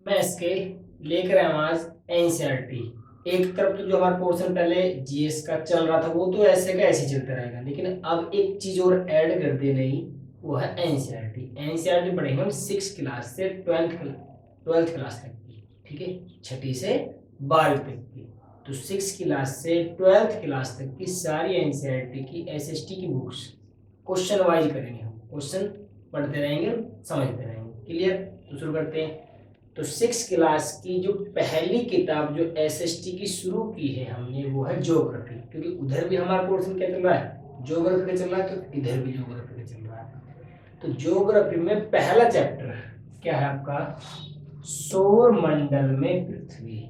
मैं इसके लेकर आया हूं आज एनसीईआरटी। एक तरफ तो जो हमारा पोर्शन पहले जीएस का चल रहा था वो तो ऐसे का ऐसे चलता रहेगा, लेकिन अब एक चीज और ऐड कर दी नई, वो है एनसीईआरटी। एनसीईआरटी पढ़ेंगे हम 6 क्लास से 12th क्लास तक की, ठीक है, 6ठी से 12वीं तक की। तो 6 क्लास से 12th क्लास तक की सारी एनसीईआरटी की एसएसटी की बुक्स क्वेश्चन वाइज करेंगे हम, क्वेश्चन पढ़ते रहेंगे, समझते रहेंगे। क्लियर? तो शुरू करते हैं। तो 6 क्लास की जो पहली किताब जो एसएसटी की शुरू की है हमने, वो है ज्योग्राफी, क्योंकि उधर भी हमारा पोर्शन क्या चल रहा है, ज्योग्राफी का चल रहा है, तो इधर भी ज्योग्राफी का चल रहा है। तो ज्योग्राफी में पहला चैप्टर क्या है आपका, सौर मंडल में पृथ्वी।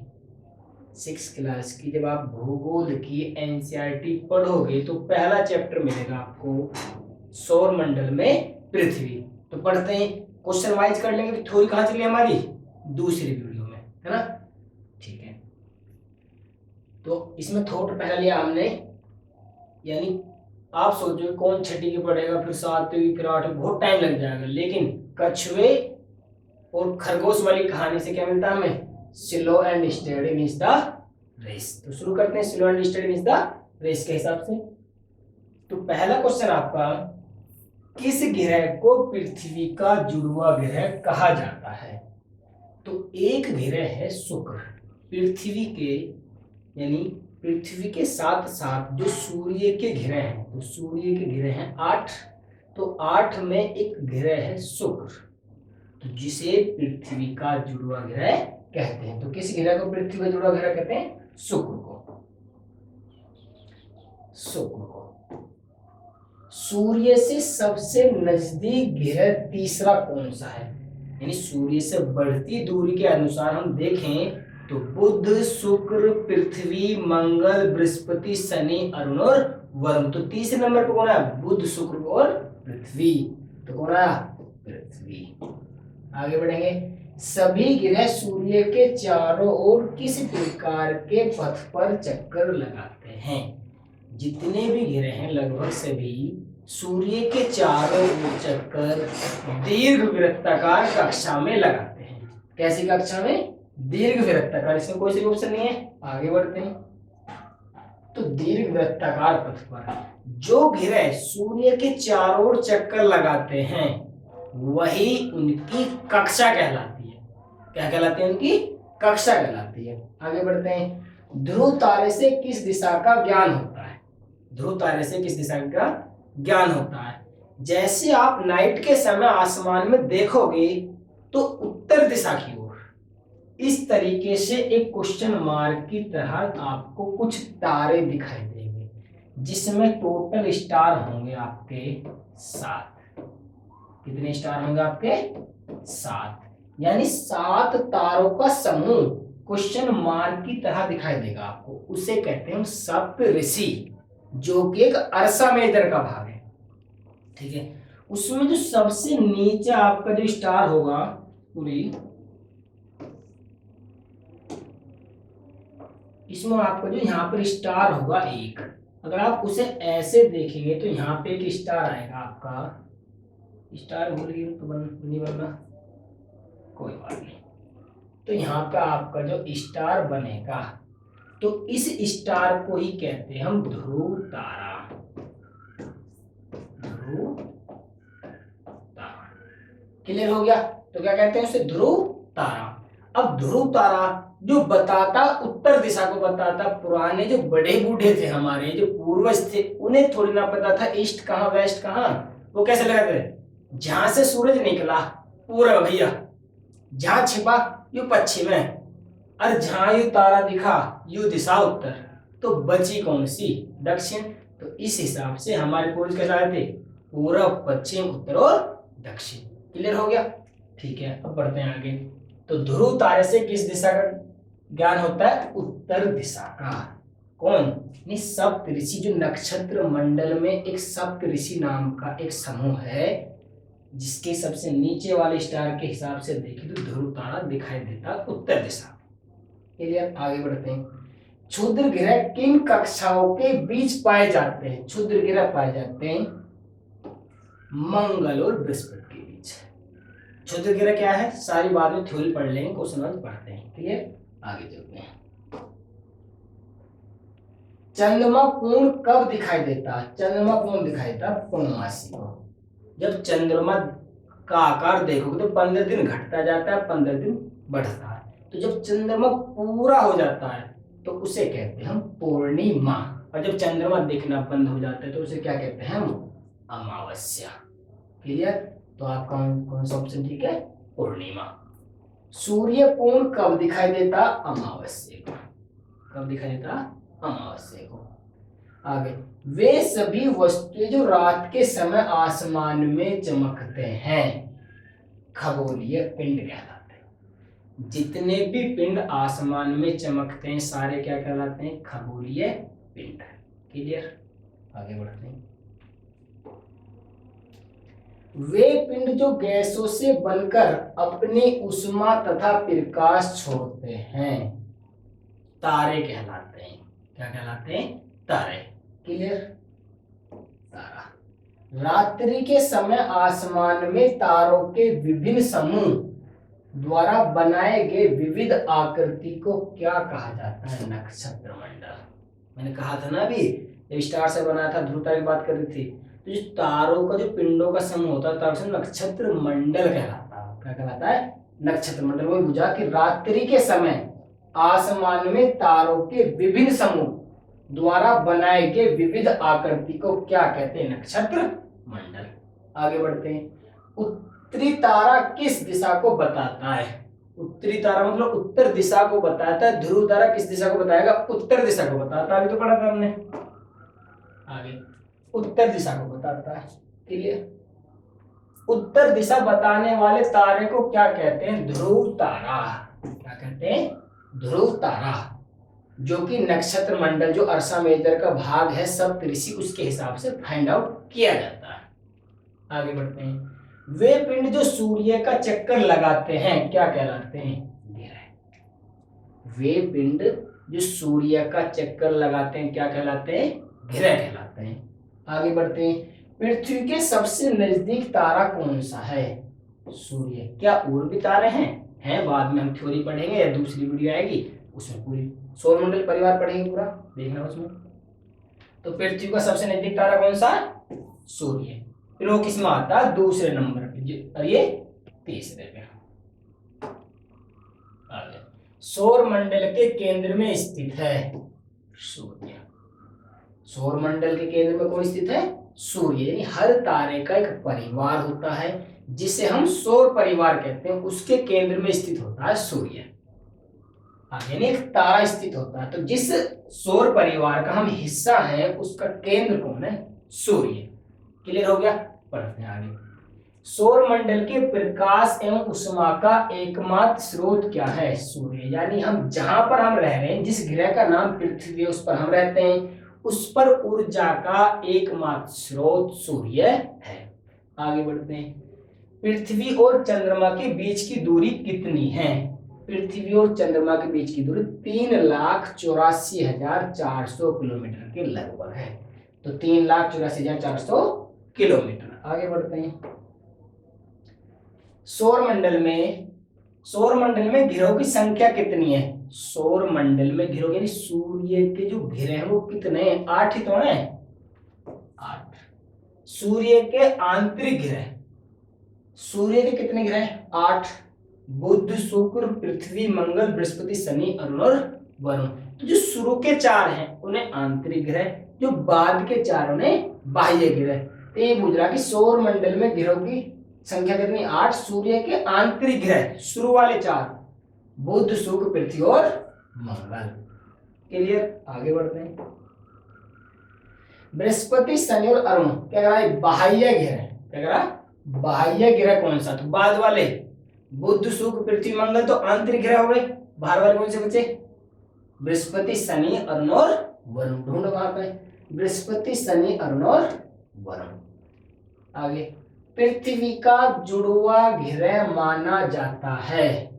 6 क्लास की जब आप भूगोल की एनसीईआरटी पढ़ोगे तो पहला चैप्टर मिलेगा आपको सौर मंडल में पृथ्वी। तो पढ़ते हैं, क्वेश्चन वाइज कर लेंगे। थ्योरी कहाँ चली हमारी, दूसरी वीडियो में, है ना, ठीक है। तो इसमें थोट पहला लिया हमने, यानी आप सोचो कौन 6ठी की पढ़ेगा, फिर 7वीं, फिर 8वीं, बहुत टाइम लग जाएगा। लेकिन कछुए और खरगोश वाली कहानी से क्या मिलता है हमें, slow and study is the race. तो शुरू करते हैं, slow and study is the race के हिसाब से। तो पहला क्वेश्चन आपका, किस ग्रह को पृथ्वी का जुड़वा ग्रह कहा जाता है? तो एक ग्रह है शुक्र, पृथ्वी के, यानी पृथ्वी के साथ साथ जो सूर्य के ग्रह हैं, तो सूर्य के ग्रह हैं 8, तो 8 में एक ग्रह है शुक्र, तो जिसे पृथ्वी का जुड़वा ग्रह कहते हैं। तो किस ग्रह को पृथ्वी का जुड़वा ग्रह कहते हैं, शुक्र को। शुक्र को। सूर्य से सबसे नजदीक ग्रह तीसरा कौन सा है, यानी सूर्य से बढ़ती दूरी के अनुसार हम देखें तो बुध, शुक्र, पृथ्वी, मंगल, बृहस्पति, शनि, अरुण और वरुण। तो तीसरे नंबर पर कौन है, बुध, शुक्र और पृथ्वी। तो कौन है, पृथ्वी। आगे बढ़ेंगे। सभी ग्रह सूर्य के चारों ओर किस प्रकार के पथ पर चक्कर लगाते हैं? जितने भी ग्रह हैं लगभग सभी सूर्य के चारों ओर चक्कर दीर्घ वृत्ताकार कक्षा में लगाते हैं। कैसी कक्षा में, दीर्घ वृत्ताकार। इसमें कोई सा ऑप्शन नहीं है, आगे बढ़ते हैं। तो दीर्घ वृत्ताकार पथ पर जो ग्रह सूर्य के चारों ओर चक्कर लगाते हैं वही उनकी कक्षा कहलाती है। क्या कहलाती है, उनकी कक्षा कहलाती है। आगे बढ़ते हैं। ध्रुव तारे से किस दिशा का ज्ञान होता है? ध्रुव तारे से किस दिशा का ज्ञान होता है? जैसे आप नाइट के समय आसमान में देखोगे तो उत्तर दिशा की ओर इस तरीके से एक क्वेश्चन मार्क की तरह आपको कुछ तारे दिखाई देंगे, जिसमें टोटल स्टार होंगे आपके 7। कितने स्टार होंगे आपके, 7, यानी 7 तारों का समूह क्वेश्चन मार्क की तरह दिखाई देगा आपको। उसे कहते हैं सप्त ऋषि, जो कि एक अर्सा मेजर का भाग है, ठीक है। उसमें जो सबसे नीचे आपका जो स्टार होगा पूरी, इसमें आपका जो यहाँ पर स्टार होगा एक, अगर आप उसे ऐसे देखेंगे तो यहाँ पे एक स्टार आएगा आपका। स्टार भूल गए तो नहीं बनना, कोई बात नहीं। तो यहाँ पे आपका जो स्टार बनेगा, तो इस स्टार को ही कहते हैं हम ध्रुव तारा। ध्रुव तारा, क्लियर हो गया? तो क्या कहते हैं उसे, ध्रुव तारा। अब ध्रुव तारा जो बताता, उत्तर दिशा को बताता, पुराने जो बड़े बूढ़े थे हमारे, जो पूर्वज थे, उन्हें थोड़ी ना पता था ईस्ट कहाँ वेस्ट कहाँ। वो कैसे लगाते थे, जहां से सूरज निकला पूर्व भैया, जहां छिपा यू पश्चिम है, और जहां यू तारा दिखा यू दिशा उत्तर, तो बची कौन सी, दक्षिण। तो इस हिसाब से हमारे पूर्वज कैसे आए थे, पूर्व, पश्चिम, उत्तर और दक्षिण। क्लियर हो गया? ठीक है, अब बढ़ते हैं आगे। तो ध्रुव तारे से किस दिशा का ज्ञान होता है, उत्तर दिशा का। कौन, सप्त ऋषि, जो नक्षत्र मंडल में एक सप्त ऋषि नाम का एक समूह है, जिसके सबसे नीचे वाले स्टार के हिसाब से देखें तो ध्रुव तारा दिखाई देता उत्तर दिशा। क्लियर? आगे बढ़ते हैं। क्षुद्र ग्रह किन कक्षाओं के बीच पाए जाते हैं? क्षुद्र ग्रह पाए जाते हैं मंगल और बृहस्पति के बीच। क्षुद्र ग्रह क्या है, सारी बाद में थ्योरी पढ़ लेंगे, क्वेश्चन आज पढ़ते हैं। ठीक है, आगे चलते हैं। चंद्रमा पूर्ण कब दिखाई देता है? चंद्रमा पूर्ण दिखाई देता पूर्णमासी को। जब चंद्रमा का आकार देखोगे तो 15 दिन घटता जाता है, 15 दिन बढ़ता है। तो जब चंद्रमा पूरा हो जाता है तो उसे कहते हैं हम पूर्णिमा, और जब चंद्रमा दिखना बंद हो जाता है तो उसे क्या कहते हैं हम? अमावस्या। क्लियर? तो आपका कौन सा ऑप्शन ठीक है? पूर्णिमा। सूर्य पूर्ण कब दिखाई देता? अमावस्या को। कब दिखाई देता? अमावस्या को। आगे, वे सभी वस्तुएं जो रात के समय आसमान में चमकते हैं खगोलीय पिंड कहलाते हैं। जितने भी पिंड आसमान में चमकते हैं सारे क्या कहलाते हैं? खगोलीय पिंड। क्लियर? आगे बढ़ते हैं। वे पिंड जो गैसों से बनकर अपनी उष्मा तथा प्रकाश छोड़ते हैं तारे कहलाते हैं। क्या कहलाते हैं? तारे। क्लियर? तारा। रात्रि के समय आसमान में तारों के विभिन्न समूह द्वारा बनाए गए विविध आकृति को क्या कहा जाता है? नक्षत्र मंडल। मैंने कहा था ना अभी, जब स्टार से बनाया था, ध्रुव तारे की बात कर रही थी, तो जो तारों का जो पिंडों का समूह होता है तारों नक्षत्र मंडल कहलाता है। क्या कहलाता है? नक्षत्र मंडल। वही बुझा कि रात्रि के समय आसमान में तारों के विभिन्न समूह द्वारा बनाए गए विविध आकृति को क्या कहते हैं? नक्षत्र मंडल। आगे बढ़ते हैं। उत्तरी तारा किस दिशा को बताता है? उत्तरी तारा मतलब उत्तर दिशा को बताता है। ध्रुव तारा किस दिशा को बताएगा? उत्तर दिशा को बताता है। अभी तो पढ़ा था हमने। आगे, उत्तर दिशा को बताता है। क्लियर? उत्तर दिशा बताने वाले तारे को क्या कहते हैं? ध्रुव तारा। क्या कहते हैं? ध्रुव तारा, जो कि नक्षत्र मंडल जो अर्सा मेजर का भाग है सप्तऋषि, उसके हिसाब से फाइंड आउट किया जाता है। आगे बढ़ते हैं। वे पिंड जो सूर्य का चक्कर लगाते हैं क्या कहलाते हैं? ग्रह। वे पिंड जो सूर्य का चक्कर लगाते हैं क्या कहलाते हैं? ग्रह कहलाते हैं। आगे बढ़ते हैं। पृथ्वी के सबसे नजदीक तारा कौन सा है? सूर्य। क्या और भी तारे हैं बाद में हम थ्योरी पढ़ेंगे या दूसरी वीडियो आएगी उसमें पूरी सौरमंडल परिवार पढ़ेंगे पूरा, देखना उसमें। तो पृथ्वी का सबसे नजदीक तारा कौन सा? सूर्य। फिर वो किसमें आता है? दूसरे नंबर पे, और ये तीसरे पे। आगे, सौरमंडल के केंद्र में स्थित है सूर्य। सौरमंडल के केंद्र में कौन स्थित है? सूर्य। यानी हर तारे का एक परिवार होता है जिसे हम सौर परिवार कहते हैं, उसके केंद्र में स्थित होता है सूर्य। यानी एक तारा स्थित होता है, तो जिस सौर परिवार का हम हिस्सा है उसका केंद्र कौन है? सूर्य। क्लियर हो गया? पढ़ते हैं आगे। सौर मंडल के प्रकाश एवं उष्मा का एकमात्र स्रोत क्या है? सूर्य। यानी हम जहां पर हम रह रहे हैं, जिस ग्रह का नाम पृथ्वी है उस पर हम रहते हैं, उस पर ऊर्जा का एकमात्र स्रोत सूर्य है। आगे बढ़ते हैं। पृथ्वी और चंद्रमा के बीच की दूरी कितनी है? पृथ्वी और चंद्रमा के बीच की दूरी 3,84,400 किलोमीटर के लगभग है। तो 3,84,400 किलोमीटर। आगे बढ़ते हैं। सौर मंडल में ग्रहों की संख्या कितनी है? सौर मंडल में ग्रह यानी सूर्य के जो ग्रह हैं वो कितने हैं? 8 ही तो हैं। 8। सूर्य के आंतरिक ग्रह, सूर्य के कितने ग्रह? 8। बुध, शुक्र, पृथ्वी, मंगल, बृहस्पति, शनि, अरुण और वरुण। तो जो शुरू के 4 हैं उन्हें आंतरिक ग्रह, जो बाद के 4 उन्हें बाह्य ग्रह। तो ये पूछ रहा कि सौर मंडल में ग्रहों की संख्या कितनी? 8। सूर्य के आंतरिक ग्रह शुरू वाले 4 बुध, शुक्र, पृथ्वी और मंगल। क्लियर? आगे बढ़ते हैं। बृहस्पति, शनि और अरुण क्या करा? बाह्य ग्रह। क्या करा? बाह्य ग्रह कौन सा? तो बाद वाले बुध, शुक्र, पृथ्वी, मंगल तो आंतरिक ग्रह हो गए। बाहर वाले कौन से बचे? बृहस्पति, शनि, अरुण और वरुण। ढूंढो कहां पे? बृहस्पति, शनि, अरुण और वरुण। आगे, पृथ्वी का जुड़वा ग्रह माना जाता है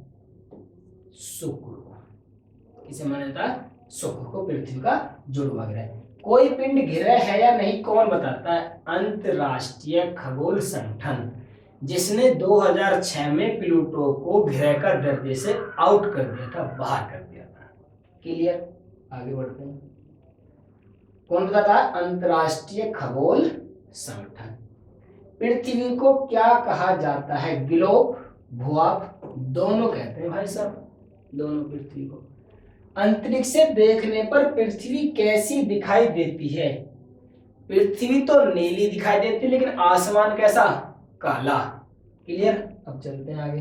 शुक्र को। किसे माना जाता है? शुक्र को पृथ्वी का जुड़वा ग्रह। कोई पिंड ग्रह है या नहीं कौन बताता है? अंतरराष्ट्रीय खगोल संगठन जिसने 2006 में प्लूटो को ग्रह का दर्जे से आउट कर दिया था, बाहर कर दिया था। क्लियर, आगे बढ़ते हैं। कौन बताता है? अंतरराष्ट्रीय खगोल संगठन। पृथ्वी को क्या कहा जाता है? ग्लोब, भूभाग, दोनों कहते हैं भाई साहब, दोनों पृथ्वी को। अंतरिक्ष से देखने पर पृथ्वी कैसी दिखाई देती है? पृथ्वी तो नीली दिखाई देती है, लेकिन आसमान कैसा? काला। क्लियर, अब चलते हैं आगे।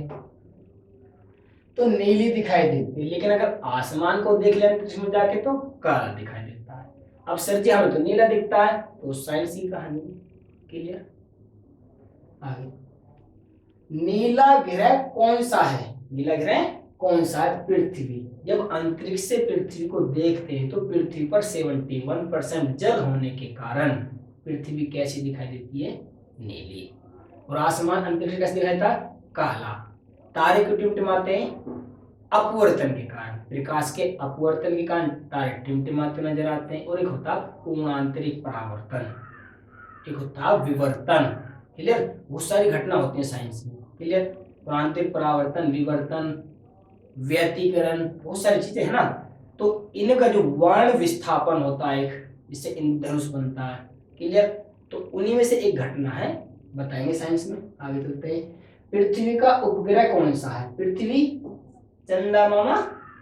तो नीली दिखाई देती है, लेकिन अगर आसमान को देख लें अंतरिक्ष में जाके तो काला दिखाई देता है। अब सर जी हमें तो नीला दिखता है, तो साइंस की कहानी। क्लियर, आगे। नीला ग्रह कौन सा है? नीला ग्रह कौन सा है? पृथ्वी। जब अंतरिक्ष से पृथ्वी को देखते हैं तो पृथ्वी पर 71% जल होने के कारण पृथ्वी कैसी दिखाई देती है? नीली। और आसमान अंतरिक्ष कैसे दिखाई देता है? काला। तारे क्यों टिमटिमाते हैं? अपवर्तन के कारण, प्रकाश के अपवर्तन के कारण तारे टिमटिमाते नजर आते हैं। और एक होता है पूर्णांतरिक परावर्तन, एक होता है विवर्तन। क्लियर, बहुत सारी घटना होती है साइंस में। क्लियर, पूर्णांतरिक परावर्तन, विवर्तन, व्यतिकरण, बहुत सारी चीजें है ना। तो इनका जो वर्ण विस्थापन होता है, जिससे इंद्रधनुष बनता है। क्लियर, तो उन्हीं में से एक घटना है, बताएंगे साइंस में। आगे चलते हैं। पृथ्वी का उपग्रह कौन सा है? पृथ्वी, चंदा मामा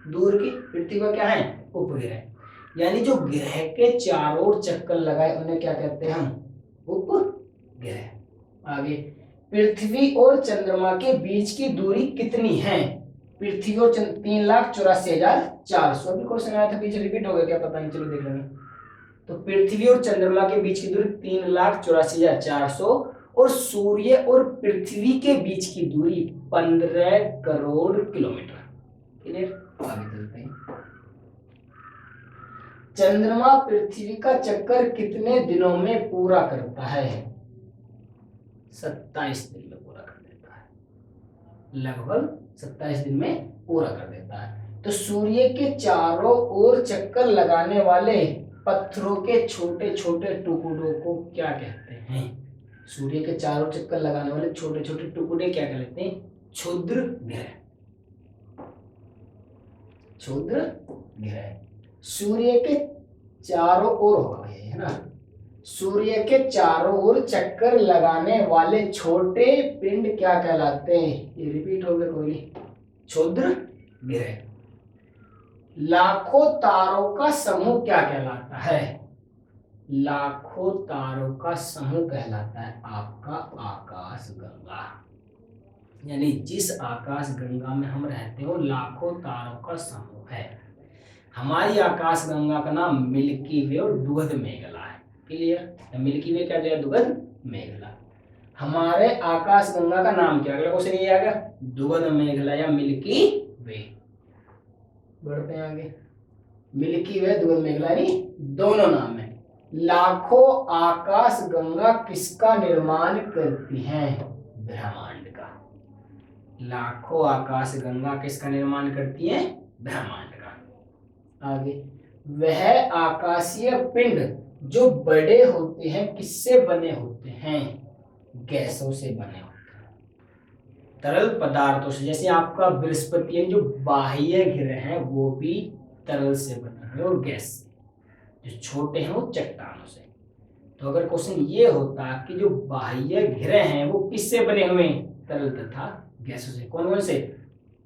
दूर की, पृथ्वी का क्या है? उपग्रह। यानी जो ग्रह के चारों ओर चक्कर लगाए उन्हें क्या कहते हैं हम? उपग्रह। आगे, पृथ्वी और चंद्रमा के बीच की दूरी कितनी है? पृथ्वी और 3,84,400। अभी क्वेश्चन आया था, पीछे रिपीट हो गया क्या पता नहीं, चलो देख लेंगे। तो पृथ्वी और चंद्रमा के बीच की दूरी 3,84,400 और सूर्य और पृथ्वी के बीच की दूरी 15 करोड़ किलोमीटर। क्लियर, आगे चलते हैं। चंद्रमा पृथ्वी का चक्कर कितने दिनों में पूरा करता है? 27 दिन में पूरा कर देता है, लगभग 27 दिन में पूरा कर देता है। तो सूर्य के चारों ओर चक्कर लगाने वाले पत्थरों के छोटे छोटे टुकड़ों को क्या कहते हैं? सूर्य के चारों चक्कर लगाने वाले छोटे छोटे टुकड़े क्या कहते हैं? क्षुद्र ग्रह, क्षुद्र ग्रह। सूर्य के चारों ओर होगा है ना, सूर्य के चारों ओर चक्कर लगाने वाले छोटे पिंड क्या कहलाते हैं? ये रिपीट हो गया कोई, क्षुद्र ग्रह। लाखों तारों का समूह क्या कहलाता है? लाखों तारों का समूह कहलाता है आपका आकाश गंगा। यानी जिस आकाश गंगा में हम रहते हो लाखों तारों का समूह है। हमारी आकाश गंगा का नाम मिल्की वे और दुग्ध मेघला है। क्लियर, मिल्की वे क्या है? दुग्ध मेघला। हमारे आकाश गंगा का नाम क्या? अगला क्वेश्चन ये आ गया, दुग्ध मेघला या मिल्की वे। बढ़ते हैं आगे। मिल्की वे, दुग्ध मेघला, दोनों नाम है। लाखों आकाश गंगा किसका निर्माण करती हैं? ब्रह्मांड का। लाखों आकाश गंगा किसका निर्माण करती है? ब्रह्मांड का। आगे, वह आकाशीय पिंड जो बड़े होते हैं किससे बने होते हैं? गैसों से बने होते हैं, तरल पदार्थों से। जैसे आपका बृहस्पति जो बाह्य ग्रह हैं वो भी तरल से बने हैं और गैस से, जो छोटे हैं वो चट्टानों से। तो अगर क्वेश्चन ये होता कि जो बाह्य ग्रह हैं वो किससे बने हुए हैं? तरल तथा गैसों से। कौन कौन से?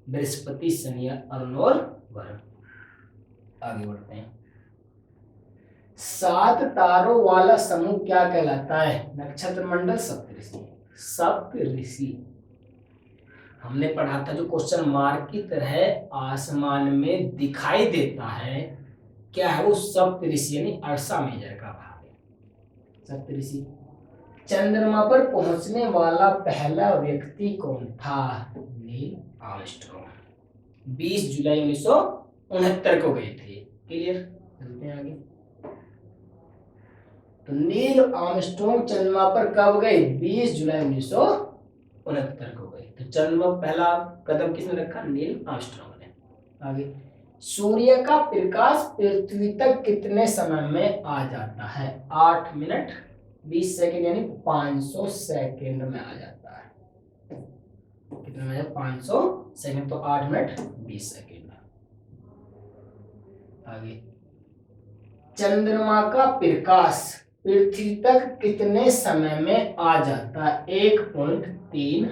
बृहस्पति, शनि, अरुण और वरुण। आगे बढ़ते हैं। 7 तारों वाला समूह क्या कहलाता है? नक्षत्र मंडल सप्तऋषि। सप्तऋषि हमने पढ़ा था, जो क्वेश्चन मार्क की तरह आसमान में दिखाई देता है, क्या है वो? सप्तऋषि यानी अर्सा मेजर का भाग है सप्तऋषि। चंद्रमा पर पहुंचने वाला पहला व्यक्ति कौन था? Neil Armstrong. 20 जुलाई 1969 को गए थे। क्लियर, चलते हैं आगे। तो नील आर्मस्ट्रॉन्ग चंद्रमा पर कब गए? 20 जुलाई 1969 को गए। तो चंद्रमा पहला कदम किसने रखा? नील आर्मस्ट्रॉन्ग ने। आगे, सूर्य का प्रकाश पृथ्वी तक कितने समय में आ जाता है? 8 मिनट 20 सेकेंड यानी 500 सेकेंड में आ जाता है। कितना में 500 सेकंड, तो 8 मिनट 20 सेकंड। आगे, चंद्रमा का प्रकाश पृथ्वी तक कितने समय में आ जाता है? 1.3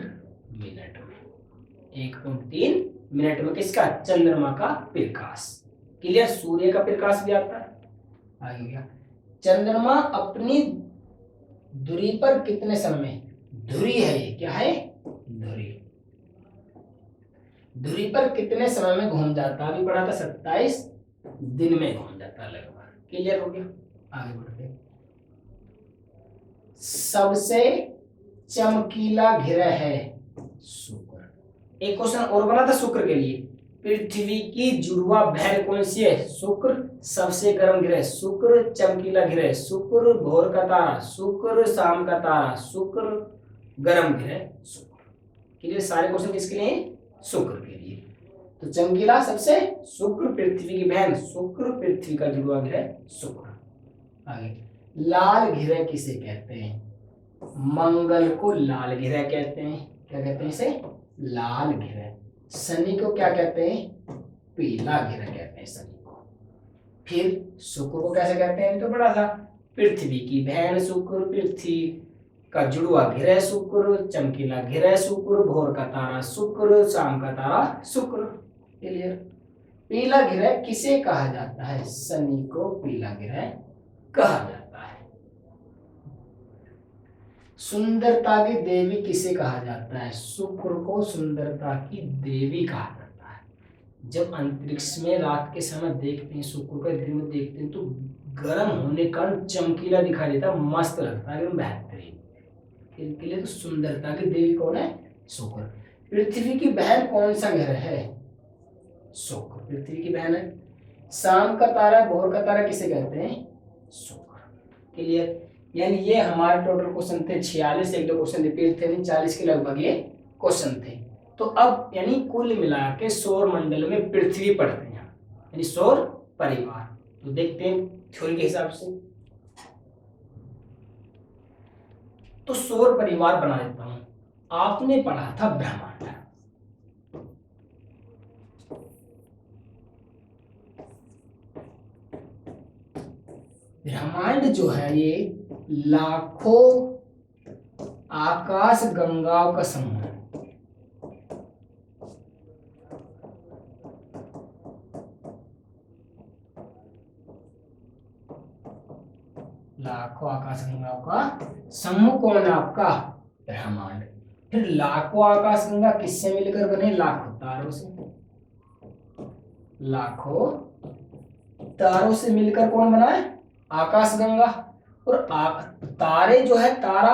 मिनट में। 1.3 मिनट में किसका? चंद्रमा का प्रकाश। क्लियर? सूर्य का प्रकाश भी आता है। आगे गया, चंद्रमा अपनी धुरी पर कितने समय में, धुरी है ये, क्या है? धुरी। धुरी पर कितने समय में घूम जाता है? अभी पढ़ा था 27 दिन में घूम जाता है लगभग। क्लियर हो गया? आगे बढ़ते हैं। सबसे चमकीला ग्रह है शुक्र। एक क्वेश्चन और बना था शुक्र के लिए। पृथ्वी की जुड़वा बहन कौन सी है? शुक्र। सबसे गर्म ग्रह शुक्र, चमकीला ग्रह शुक्र, भोर का तारा शुक्र, शाम का तारा शुक्र, गर्म ग्रह शुक्र। क्लियर? सारे क्वेश्चन किसके लिए? शुक्र के लिए। तो चमकीला सबसे शुक्र, पृथ्वी की बहन शुक्र, पृथ्वी का जुड़वा ग्रह शुक्र। आगे, लाल ग्रह किसे कहते हैं? मंगल को लाल ग्रह कहते हैं। क्या कहते हैं इसे? लाल ग्रह। शनि को क्या कहते हैं? पीला ग्रह कहते हैं शनि को। फिर शुक्र को कैसे कहते हैं? तो बड़ा था, पृथ्वी की बहन शुक्र, पृथ्वी का जुड़वा ग्रह शुक्र, चमकीला ग्रह शुक्र, भोर का तारा शुक्र, शाम का तारा शुक्र। क्लियर? पीला ग्रह किसे कहा जाता है? शनि को पीला ग्रह कहा जाता है। सुंदरता की देवी किसे कहा जाता है? शुक्र को सुंदरता की देवी कहा जाता है। जब अंतरिक्ष में रात के समय देखते हैं शुक्र को, दिन में देखते हैं तो गर्म होने का चमकीला दिखाई देता है, मस्त लगता है, एकदम बेहतरीन। इनके लिए तो सुंदरता की देवी कौन है? शुक्र। पृथ्वी की बहन कौन सा ग्रह है? शुक्र पृथ्वी की बहन है। शाम का तारा, भोर का तारा किसे कहते हैं? शुक्र। क्लियर? यानी ये हमारे टोटल क्वेश्चन थे 46, एक दो क्वेश्चन रिपीट थे, नहीं 40 के लगभग ये क्वेश्चन थे। तो अब यानी कुल मिला के सौर मंडल में पृथ्वी पड़ते हैं, यानी सौर परिवार। तो देखते हैं थ्योरी के हिसाब से। तो सौर परिवार बना देता हूं। आपने पढ़ा था ब्रह्मांड। ब्रह्मांड जो है ये लाखों आकाश गंगाओं का समूह है। लाखों आकाश गंगाओं का समूह कौन है आपका? ब्रह्मांड। फिर लाखों आकाश गंगा किससे मिलकर बने? लाखों तारों से। लाखों तारों से मिलकर कौन बना है? आकाश गंगा। और तारे जो है, तारा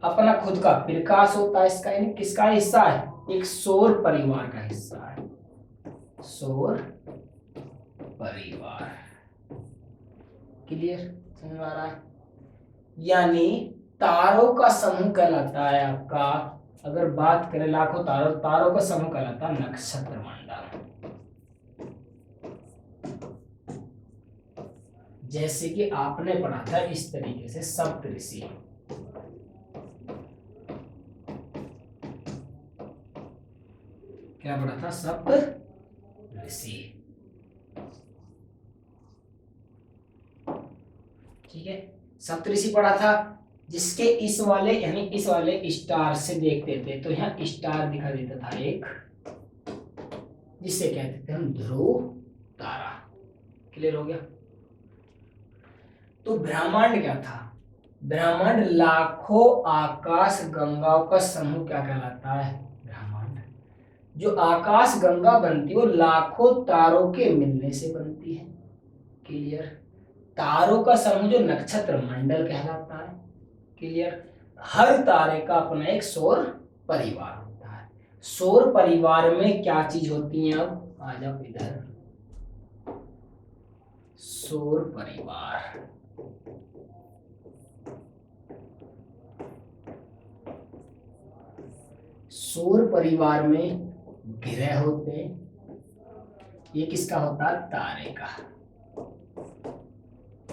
अपना खुद का प्रकाश होता है इसका, यानी किसका हिस्सा है? एक सौर परिवार का हिस्सा है। सौर परिवार। क्लियर? समझ आ रहा है? यानी तारों का समूह कहलाता है आपका, अगर बात करें लाखों तारों का समूह कहलाता है नक्षत्र मंडल। जैसे कि आपने पढ़ा था इस तरीके से सप्तऋषि। क्या पढ़ा था? सप्तऋषि। ठीक है, सप्तऋषि पढ़ा था, जिसके इस वाले यानी इस वाले स्टार से देखते थे तो यहाँ स्टार दिखा देता था एक, जिसे कहते थे हम ध्रुव तारा। क्लियर हो गया? तो ब्रह्मांड क्या था? ब्रह्मांड लाखों आकाश गंगाओं का समूह क्या कहलाता है? ब्रह्मांड। जो आकाश गंगा बनती है वो लाखों तारों के मिलने से बनती है। क्लियर? तारों का समूह जो नक्षत्र मंडल कहलाता है। क्लियर? हर तारे का अपना एक सौर परिवार होता है। सौर परिवार में क्या चीज होती है? अब आ जाओ इधर। सौर परिवार, सौर परिवार में ग्रह होते हैं। ये किसका होता है? तारे का।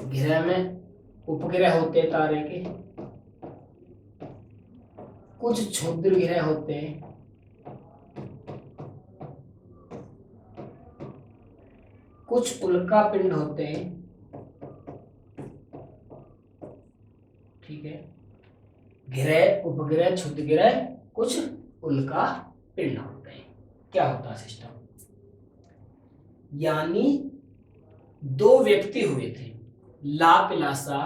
ग्रह में उपग्रह होते हैं तारे के, कुछ क्षुद्र ग्रह होते हैं, कुछ उल्का पिंड होते हैं, ठीक है, ग्रह, उपग्रह, क्षुद्र ग्रह, कुछ उल्का पिंड होते हैं। क्या होता है सिस्टम, यानी दो व्यक्ति हुए थे, लाप्लासा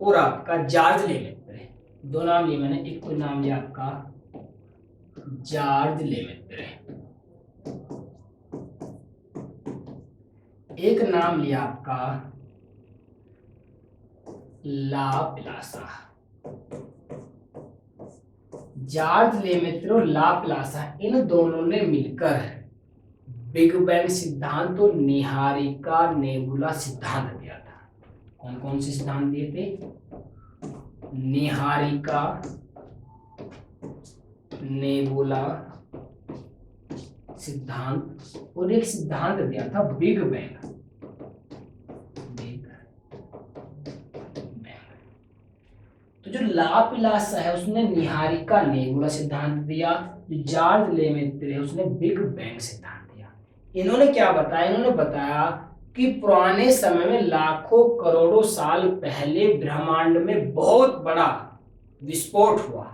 और आपका जॉर्ज लेमेत्रे। दो नाम लिए मैंने, एक को नाम लिया आपका जॉर्ज लेमेत्रे, एक नाम लिया आपका लाप्लासा। जॉर्ज लेमेत्रे और लाप्लासा, इन दोनों ने मिलकर बिग बैंग सिद्धांत और निहारिका नेबुला सिद्धांत दिया था। कौन कौन से सिद्धांत दिए थे, निहारिका नेबुला सिद्धांत, और एक सिद्धांत दिया था बिग बैंग। तो जो लाप्लासा है उसने निहारिका नेबुला सिद्धांत दिया, जो जॉर्ज लेमेत्रे है उसने बिग बैंग सिद्धांत दिया। इन्होंने क्या बताया, इन्होंने बताया कि पुराने समय में लाखों करोड़ों साल पहले ब्रह्मांड में बहुत बड़ा विस्फोट हुआ,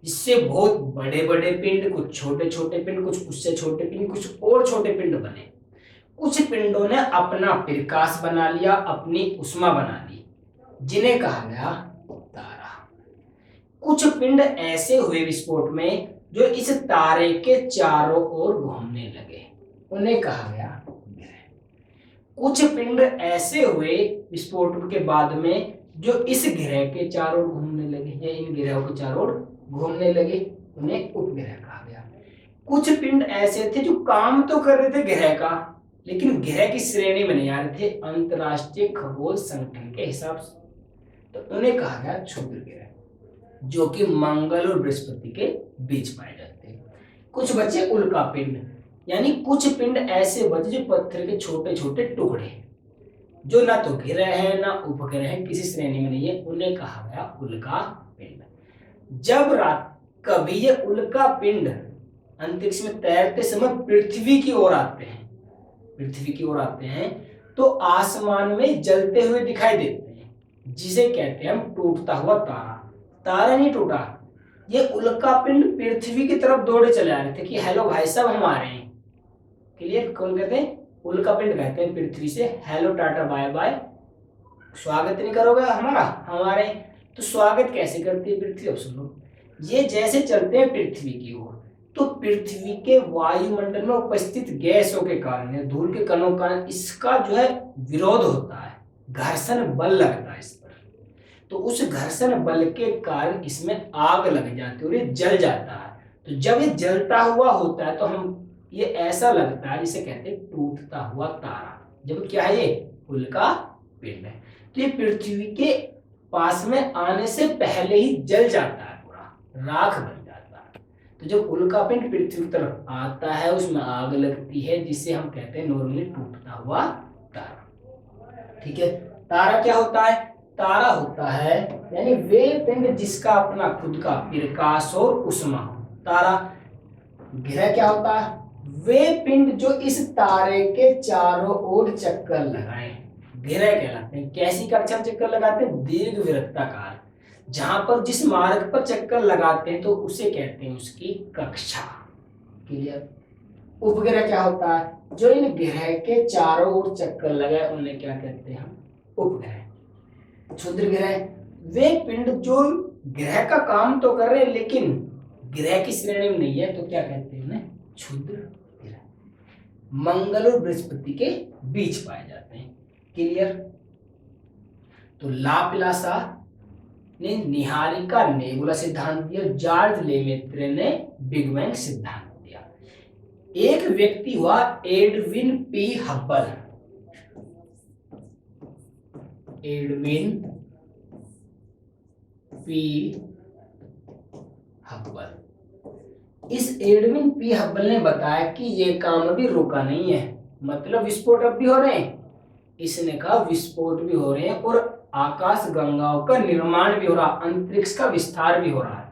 जिससे बहुत बड़े बड़े पिंड, कुछ छोटे छोटे पिंड, कुछ उससे छोटे पिंड, कुछ और छोटे पिंड बने। कुछ पिंडों ने अपना प्रकाश बना लिया, अपनी उष्मा बना ली, जिन्हें कहा गया तारा। कुछ पिंड ऐसे हुए विस्फोट में जो इस तारे के चारों ओर घूमने लगे, उन्हें कहा गया ग्रह। कुछ पिंड ऐसे हुए विस्फोट के बाद में जो इस ग्रह के चारों ओर घूमने लगे, या इन ग्रहों के चारों ओर घूमने लगे, उन्हें उपग्रह कहा गया। कुछ पिंड ऐसे थे जो काम तो कर रहे थे ग्रह का, लेकिन ग्रह की श्रेणी में नहीं आ रहे थे अंतरराष्ट्रीय खगोल संगठन के हिसाब से, तो उन्हें कहा गया क्षुद्र ग्रह, जो कि मंगल और बृहस्पति के बीच पाए जाते हैं। कुछ बचे उल्का पिंड, यानी कुछ पिंड ऐसे बचे जो पत्थर के छोटे छोटे टुकड़े, जो ना तो ग्रह है ना उपग्रह है, किसी श्रेणी में नहीं है, उन्हें कहा गया उल्का पिंड। जब रात कभी ये उल्का पिंड अंतरिक्ष में तैरते समय पृथ्वी की ओर आते हैं, पृथ्वी की ओर आते हैं, तो आसमान में जलते हुए दिखाई देते हैं, जिसे कहते हैं हम टूटता हुआ तारा। तारा नहीं टूटा, ये उल्का पिंड पृथ्वी की तरफ दौड़े चले आ रहे थे कि हेलो भाई साहब हम आ रहे हैं। क्लियर, कौन कहते हैं, उल्का पिंड कहते हैं पृथ्वी से हेलो टाटा बाय बाय, स्वागत नहीं करोगे हमारा, हमारे। तो स्वागत कैसे करती है पृथ्वी, अब सुनो। ये जैसे चलते हैं पृथ्वी की ओर, तो पृथ्वी के वायुमंडल में उपस्थित गैसों के कारण या धूल के कणों के कारण इसका जो है विरोध होता है, घर्षण बल लगता है इस पर। तो उस घर्षण बल के कारण इसमें आग लग जाती है और ये जल जाता है। तो जब ये जलता हुआ होता है तो हम ये ऐसा लगता है, जिसे कहते हैं टूटता हुआ तारा। जब क्या है, ये उल्का पिंड है। तो ये पृथ्वी के पास में आने से पहले ही जल जाता है, पूरा राख बन जाता है। तो जब उल्का पिंड पृथ्वी की तरफ आता है उसमें आग लगती है, जिसे हम कहते हैं नॉर्मली टूटता हुआ तारा। ठीक है, तारा क्या होता है, तारा होता है यानी वे पिंड जिसका अपना खुद का प्रकाश और उष्मा हो, तारा। ग्रह क्या होता है, वे पिंड जो इस तारे के चारों ओर चक्कर लगाए, ग्रह कहलाते हैं। कैसी कक्षा में चक्कर लगाते हैं, दीर्घ वृत्ताकार, जहां पर जिस मार्ग पर चक्कर लगाते हैं तो उसे कहते हैं उसकी कक्षा। क्लियर। उपग्रह क्या होता है, जो इन ग्रह के चारों ओर चक्कर लगाए उन्हें क्या कहते हैं हम, उपग्रह। क्षुद्र ग्रह, वे पिंड जो ग्रह का काम तो कर रहे हैं लेकिन ग्रह की श्रेणी में नहीं है, तो क्या कहते हैं उन्हें, क्षुद्र ग्रह। मंगल और बृहस्पति के बीच पाए जाते हैं। क्लियर। तो लाप्लासा ने निहारिका नेबुला सिद्धांत दिया, जॉर्ज लेमेत्रे ने बिग बैंग सिद्धांत दिया। एक व्यक्ति हुआ Edwin P Hubble, Edwin P Hubble. इस एडविन पी हब्बल ने बताया कि ये काम अभी रुका नहीं है, मतलब विस्फोट अब भी हो रहे हैं। इसने कहा विस्फोट भी हो रहे हैं और आकाश गंगाओं का निर्माण भी हो रहा, अंतरिक्ष का विस्तार भी हो रहा है।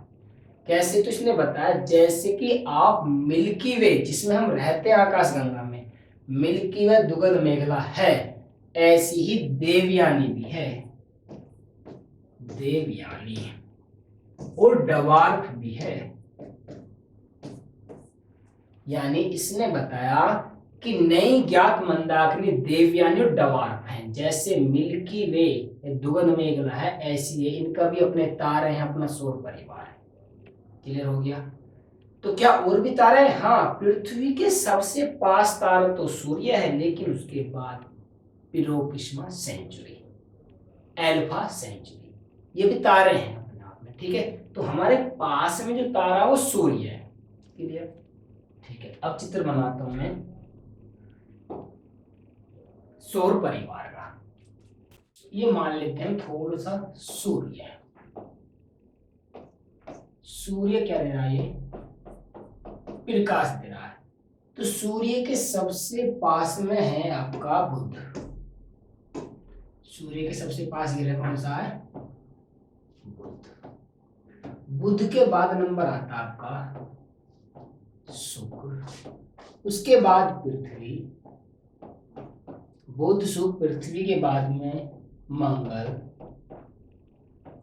कैसे, तो इसने बताया जैसे कि आप मिल्की वे जिसमें हम रहते हैं आकाश गंगा में, मिल्की वे दुगध मेखला है, ऐसी ही देवयानी भी है, देवयानी, और डवार्फ भी है। यानी इसने बताया कि नई ज्ञात मंदाकिनी देवयानी और डवार्फ हैं। जैसे मिल्की वे दुगध मेखला है, ऐसी है, इनका भी अपने तारे हैं, अपना सौर परिवार है। क्लियर हो गया? तो क्या और भी तारे हैं? हाँ, पृथ्वी के सबसे पास तारा तो सूर्य है, लेकिन उसके बाद पिरोकिस्मा सेंचुरी, एल्फा सेंचुरी, ये भी तारे हैं अपने आप में। ठीक है, तो हमारे पास में जो तारा वो सूर्य है। क्लियर? ठीक है, अब चित्र बनाता हूं मैं सौर परिवार का। ये मान लेते हैं थोड़ा सा सूर्य, सूर्य क्या दे रहा है? ये प्रकाश दे रहा है। तो सूर्य के सबसे पास में है आपका बुध। सूर्य के सबसे पास ग्रह कौन सा है? बुध। बुध के बाद नंबर आता है आपका शुक्र, उसके बाद पृथ्वी, बुध शुक्र पृथ्वी के बाद में मंगल,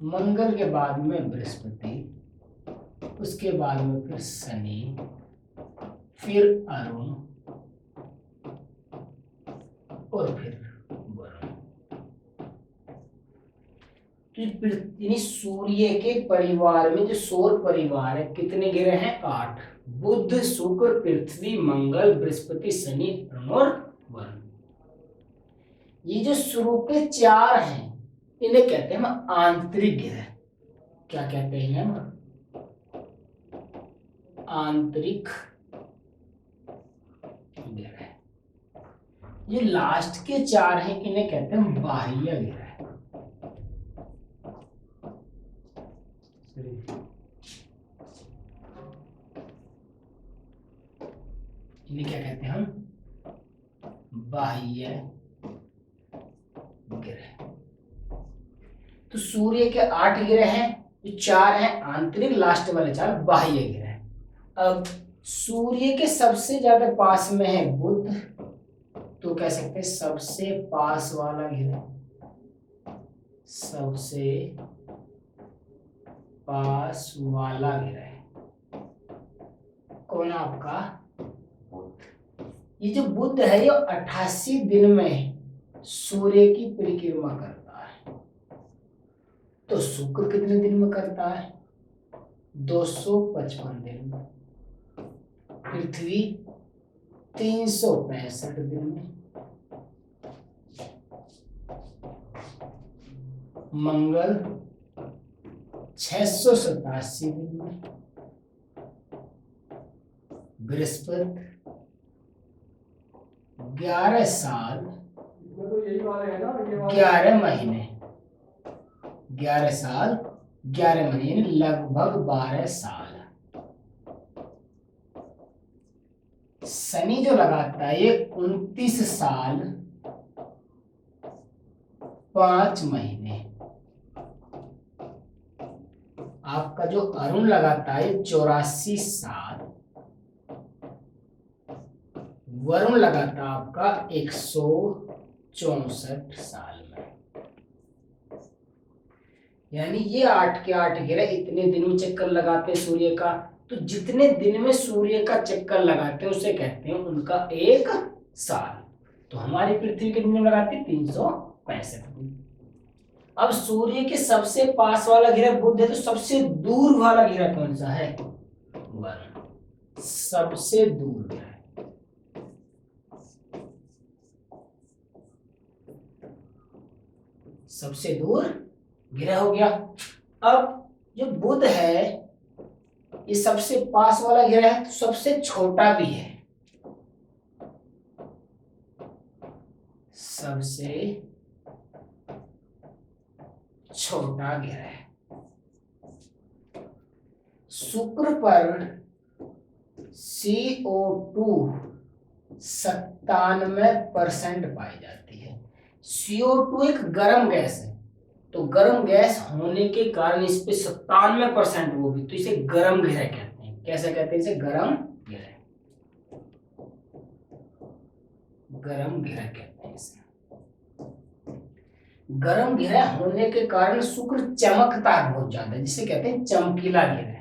मंगल के बाद में बृहस्पति, उसके बाद में फिर शनि, फिर अरुण, और फिर वरुण। यानी सूर्य के परिवार में जो सौर परिवार है, कितने ग्रह हैं? 8। बुध शुक्र पृथ्वी मंगल बृहस्पति शनि अरुण और वरुण। ये जो शुरू के 4 हैं, इन्हें कहते हैं हम आंतरिक ग्रह। क्या कहते हैं हम? आंतरिक ग्रह। ये लास्ट के 4 हैं, इन्हें कहते हैं बाह्य ग्रह। इन्हें क्या कहते हैं हम? बाह्य ग्रह। तो सूर्य के 8 ग्रह हैं, जो 4 हैं आंतरिक, लास्ट वाले 4 बाह्य ग्रह। अब सूर्य के सबसे ज्यादा पास में है बुध, तो कह सकते हैं सबसे पास वाला ग्रह, सबसे पास वाला ग्रह कौन है आपका? बुध। ये जो बुध है ये 88 दिन में सूर्य की परिक्रमा करता है। तो शुक्र कितने दिन में करता है? 255 दिन में। पृथ्वी 365 दिन में। मंगल 687 दिन में। बृहस्पति 11 साल 11 महीने, 11 साल 11 महीने, लगभग 12 साल। शनि जो लगाता है ये 29 साल 5 महीने। आपका जो अरुण लगाता है 84 साल। वरुण लगाता है आपका 164 साल में। यानी ये 8 के 8 ग्रह इतने दिन में चक्कर लगाते हैं सूर्य का। तो जितने दिन में सूर्य का चक्कर लगाते हैं उसे कहते हैं उनका एक साल। तो हमारी पृथ्वी कितने दिन लगाती है? 365 दिन। अब सूर्य के सबसे पास वाला ग्रह बुध है, तो सबसे दूर वाला ग्रह कौन सा है? वरुण। सबसे दूर ग्रह, सबसे दूर ग्रह हो गया। अब जो बुध है ये सबसे पास वाला ग्रह है, तो सबसे छोटा भी है। सबसे छोटा ग्रह। शुक्र पर CO2 97% पाई जाती है। CO2 एक गर्म गैस है, तो गर्म गैस होने के कारण इस पे 97% वो भी, तो इसे गर्म ग्रह कहते हैं। कैसे कहते हैं इसे? गर्म ग्रह। गर्म ग्रह कहते हैं इसे। गर्म ग्रह होने के कारण शुक्र चमकता है बहुत ज्यादा, जिसे कहते हैं चमकीला ग्रह।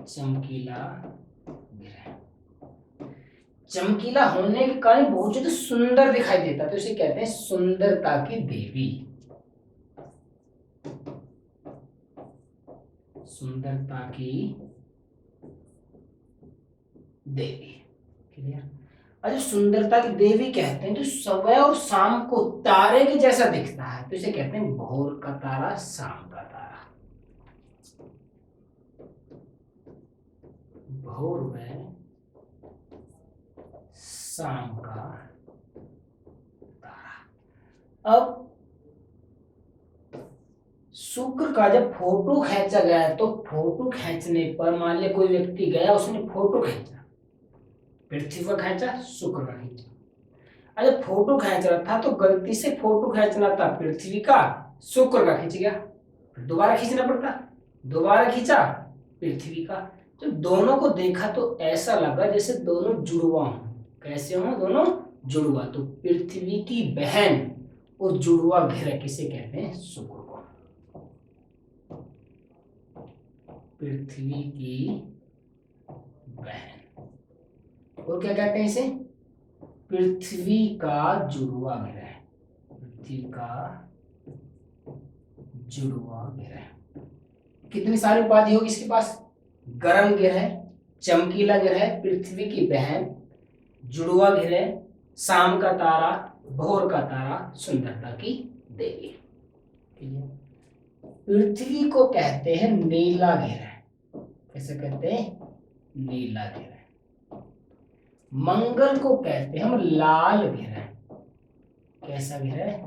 चमकीला ग्रह, चमकीला होने के कारण बहुत ज्यादा सुंदर दिखाई देता है, तो इसे कहते हैं सुंदरता की देवी। सुंदरता की देवी, क्लियर। अच्छा, सुंदरता की देवी कहते हैं तो सुबह और शाम को तारे के जैसा दिखता है, तो इसे कहते हैं भोर का तारा, शाम का तारा। भोर में शाम का तारा। अब शुक्र का जब फोटो खींचा गया, तो फोटो खींचने पर मान लिया कोई व्यक्ति गया, उसने फोटो खींचा, पृथ्वी का खींचा, शुक्र का खींचा। अरे फोटो खींच रहा था तो गलती से फोटो खींचना था पृथ्वी का, शुक्र का खींच गया, फिर दोबारा खींचना पड़ता, दोबारा खींचा पृथ्वी का। तो दोनों को देखा तो ऐसा लगा जैसे दोनों जुड़वा हों। कैसे हों दोनों? जुड़वा। तो पृथ्वी की बहन और जुड़वा ग्रह किसे कहते हैं? शुक्र को। पृथ्वी की बहन, और क्या कहते हैं इसे? पृथ्वी का जुड़वा ग्रह। पृथ्वी का जुड़वा ग्रह। कितनी सारी उपाधि होगी इसके पास? गर्म ग्रह, चमकीला ग्रह, पृथ्वी की बहन, जुड़वा ग्रह, शाम का तारा, भोर का तारा, सुंदरता की देवी। पृथ्वी को कहते हैं नीला ग्रह। कैसे कहते हैं? नीला ग्रह। मंगल को कहते हैं हम लाल ग्रह। कैसा ग्रह?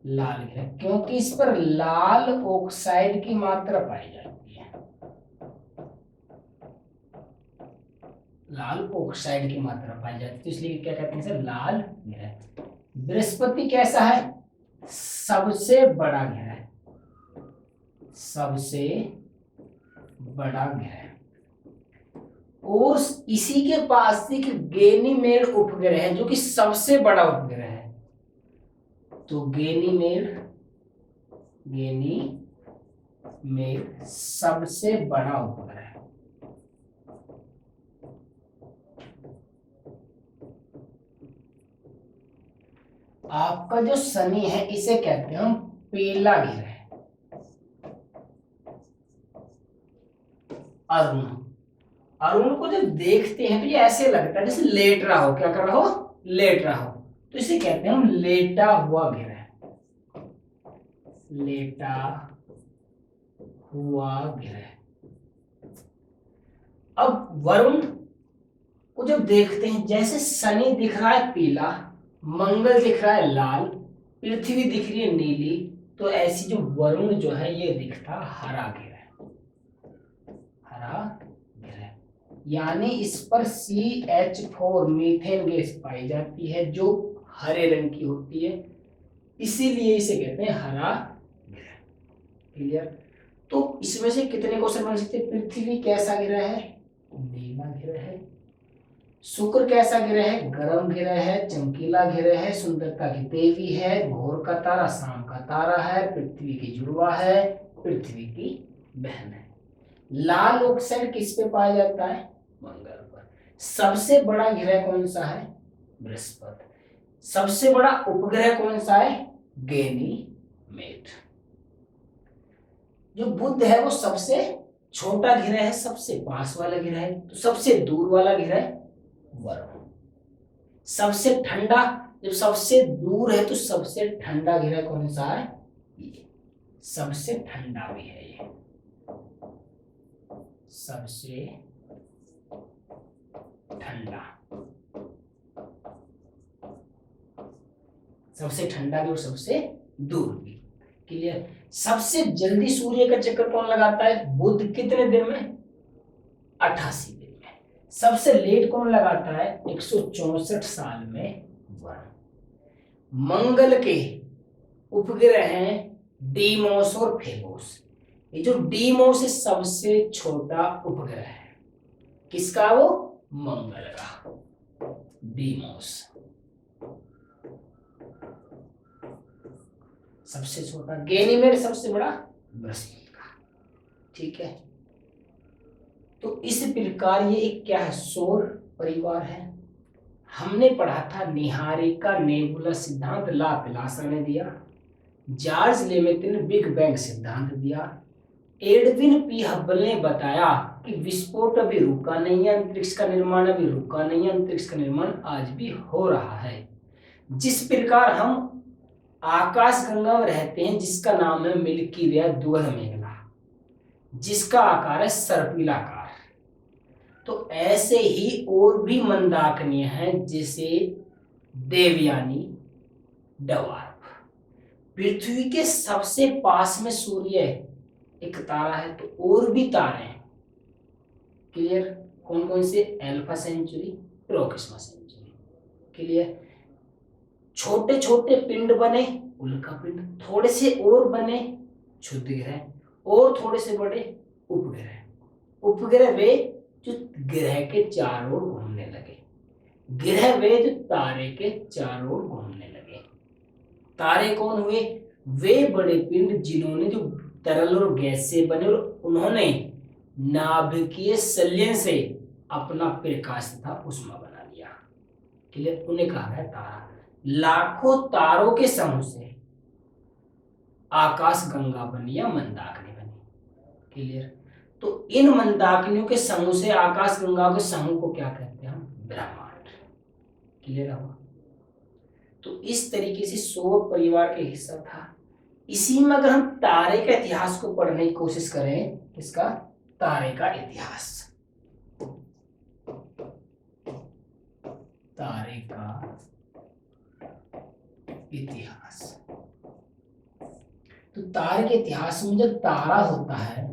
लाल ग्रह, क्योंकि इस पर लाल ऑक्साइड की मात्रा पाई जाती है। लाल ऑक्साइड की मात्रा पाई जाती है, तो इसलिए क्या कहते हैं इसे? लाल ग्रह। बृहस्पति कैसा है? सबसे बड़ा ग्रह, सबसे बड़ा ग्रह। और इसी के पास एक गैनीमेड उपग्रह है जो कि सबसे बड़ा उपग्रह है। तो गैनीमेड सबसे बड़ा उपग्रह। आपका जो शनि है इसे कहते हैं हम पीला ग्रह। अरुण, अरुण को जब देखते हैं तो ये ऐसे लगता है जैसे लेट रहा हो। क्या कर रहा हो? लेट रहा हो। तो इसे कहते हैं हम लेटा हुआ ग्रह। लेटा हुआ ग्रह। अब वरुण को जब देखते हैं, जैसे शनि दिख रहा है पीला, मंगल दिख रहा है लाल, पृथ्वी दिख रही है नीली, तो ऐसी जो वरुण जो है ये दिखता हरा ग्रह। हरा ग्रह, यानी इस पर CH4 मीथेन गैस पाई जाती है जो हरे रंग की होती है, इसीलिए इसे कहते हैं हरा ग्रह। क्लियर? तो इसमें से कितने क्वेश्चन बन सकते हैं? पृथ्वी कैसा ग्रह है? नीला ग्रह है। शुक्र कैसा ग्रह है? गर्म ग्रह है, चमकीला ग्रह है, सुंदरता की देवी है, भोर का तारा, शाम का तारा है, पृथ्वी की जुड़वा है, पृथ्वी की बहन है। लाल ऑक्साइड किस पे पाया जाता है? मंगल पर। सबसे बड़ा ग्रह कौन सा है? बृहस्पति। सबसे बड़ा उपग्रह कौन सा है? गैनीमेड। जो बुध है वो सबसे छोटा ग्रह है, सबसे पास वाला ग्रह है। तो सबसे दूर वाला ग्रह वरुण। सबसे ठंडा, जब सबसे दूर है तो सबसे ठंडा ग्रह कौन सा है? ये सबसे ठंडा भी है। ये सबसे ठंडा, सबसे ठंडा भी और सबसे दूर भी। क्लियर? सबसे जल्दी सूर्य का चक्कर कौन लगाता है? बुध। कितने दिन में? 88 दिन में। सबसे लेट कौन लगाता है? 164 साल में वरुण। मंगल के उपग्रह हैं डीमोस और फेबोस। ये जो डीमोस है सबसे छोटा उपग्रह है। किसका? वो मंगल का, डीमोस। सबसे छोटा गैनीमेड, सबसे बड़ा बृहस्पति का। ठीक है, तो इस प्रकार ये एक क्या है, सौर परिवार है। हमने पढ़ा था निहारिका नेबुला सिद्धांत, लाप्लासा ने दिया। जॉर्ज लेमेत्र ने बिग बैंग सिद्धांत दिया। एडविन पी हब्बल ने बताया कि विस्फोट अभी रुका नहीं है, अंतरिक्ष का निर्माण अभी रुका नहीं है, अंतरिक्ष का निर्माण आज भी हो रहा है। जिस प्रकार हम आकाश गंगा में रहते हैं, जिसका नाम है मिल्की वे, द्वार मेघला, जिसका आकार है सर्पिलाकार, तो ऐसे ही और भी मंदाकिनी हैं, जैसे देवयानी, डवार्फ। पृथ्वी के सबसे पास में सूर्य एक तारा है, तो और भी तारे हैं। क्लियर? कौन कौन से? Alpha Centauri, Proxima Centauri. Clear? छोटे छोटे पिंड बने, उल्का पिंड, थोड़े से और बने क्षुद्र ग्रह, और थोड़े से बड़े उपग्रह। उपग्रह वे जो ग्रह के चारों ओर घूमने लगे, ग्रह वे जो तारे के चारों ओर घूमने लगे। तारे कौन हुए? वे बड़े पिंड जिन्होंने जो तरल और गैस से बने और उन्होंने नाभिकीय संलयन से अपना प्रकाश तथा ऊष्मा बना लिया। क्लियर? उन्हें कहा है तारा। लाखों तारों के समूह से आकाश गंगा बनी या मंदाकिनी बनी। क्लियर? तो इन मंदाकिनियों के समूह से आकाश गंगा के समूह को क्या कहते हैं हम? ब्रह्मांड। क्लियर हुआ? तो इस तरीके से सौर परिवार का हिस्सा था। इसी में अगर हम तारे का इतिहास को पढ़ने की कोशिश करें, इसका तारे का इतिहास, तारे का इतिहास, तो तारे के इतिहास में जब तारा होता है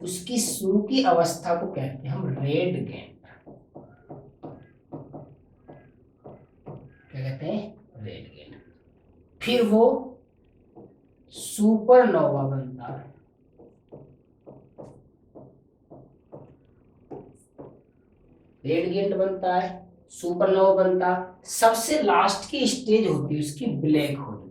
उसकी शुरू की अवस्था को कहते हैं हम रेड गेंट। क्या कहते हैं? Red giant. फिर वो सुपरनोवा बनता है, रेड गेंट बनता है, सुपरनोवा बनता, सबसे लास्ट की स्टेज होती है उसकी ब्लैक होल की।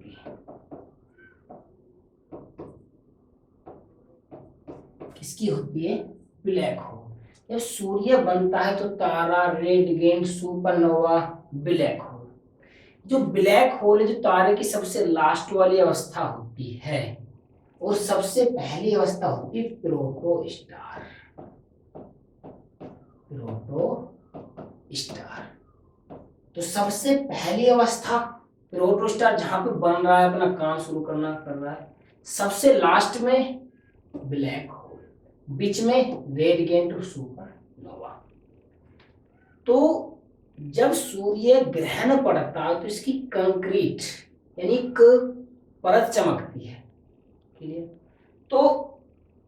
किसकी होती है? Black hole. जब सूर्य बनता है तो तारा, red giant, supernova, black hole. जो ब्लैक होल है जो तारे की सबसे लास्ट वाली अवस्था होती है, और सबसे पहली अवस्था होती है प्रोटो स्टार। प्रोटो स्टार, तो सबसे पहली अवस्था प्रोटो स्टार जहां पे बन रहा है, अपना काम शुरू करना कर रहा है। सबसे लास्ट में ब्लैक होल, बीच में रेड गेंट और सुपरनोवा। तो जब सूर्य ग्रहण पड़ता है तो इसकी कंक्रीट यानी एक परत चमकती है। क्लियर? तो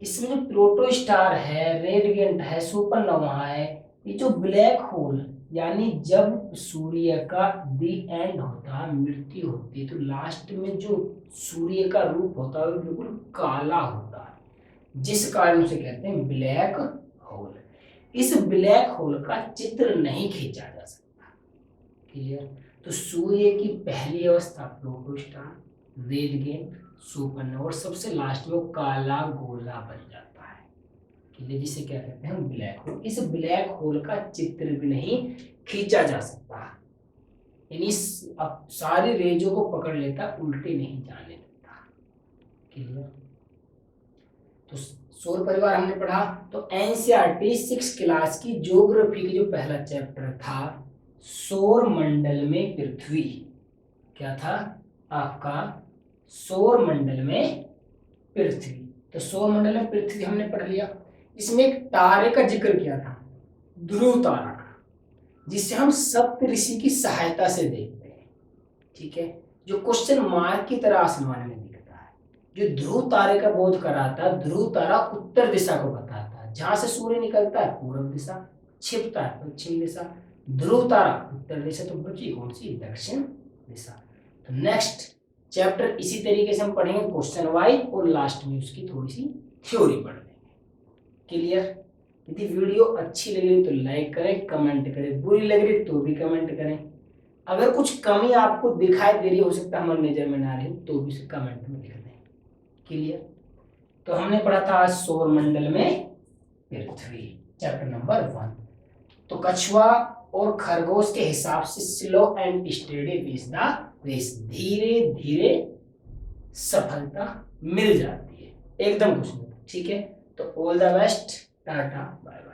इसमें जो प्रोटो स्टार है, रेड गेंट है, सुपरनोवा है, ये जो ब्लैक होल, यानी जब सूर्य का दी एंड होता है, मृत्यु होती है, तो लास्ट में जो सूर्य का रूप होता है वो बिल्कुल काला होता है, जिस कारण उसे कहते हैं ब्लैक होल। इस ब्लैक होल का चित्र नहीं खींचा जा सकता। क्लियर? तो सूर्य की पहली अवस्था protostar, red giant, supernova, और सबसे लास्ट में वो काला गोला बन जाता है। क्लियर? जिसे क्या कहते हैं ब्लैक होल। इस ब्लैक होल का चित्र भी नहीं खींचा जा सकता, यानी अब सारी रेजों को पकड़ लेता, उल्टे नहीं जाने देता। क्लियर? तो सौर परिवार हमने पढ़ा। तो एनसीईआरटी 6 क्लास की ज्योग्राफी की जो पहला चैप्टर था, सौर मंडल में पृथ्वी, क्या था आपका? सौर मंडल में पृथ्वी। तो सौर मंडल में पृथ्वी हमने पढ़ लिया। इसमें एक तारे का जिक्र किया था, ध्रुव तारा का, जिसे हम सप्तऋषि की सहायता से देखते हैं। ठीक है? जो क्वेश्चन मार्क की तरह आसमान में दिखता है, जो ध्रुव तारे का बोध कराता है। ध्रुव तारा उत्तर दिशा को बताता है, जहां से सूर्य निकलता है पूर्व दिशा, छिपता है पश्चिम दिशा। ध्रुव तारा उत्तर दिशा, तो बची कौन सी? दक्षिण दिशा। तो नेक्स्ट चैप्टर इसी तरीके से हम पढ़ेंगे क्वेश्चन वाइज, और लास्ट में उसकी थोड़ी सी थ्योरी पढ़ लेंगे। क्लियर? यदि वीडियो अच्छी लगी तो लाइक करें, कमेंट करें, बुरी लग रही तो भी कमेंट करें। अगर कुछ कमी आपको दिखाई दे रही हो सकता है हमारे नजर में ना रही तो भी कमेंट में लिख दें। क्लियर? तो हमने पढ़ा था आज सौर मंडल में पृथ्वी, चैप्टर नंबर 1। तो कछुआ और खरगोश के हिसाब से slow and steady wins the race, धीरे धीरे सफलता मिल जाती है, एकदम कुछ नहीं। ठीक है, तो all the best, tata bye bye.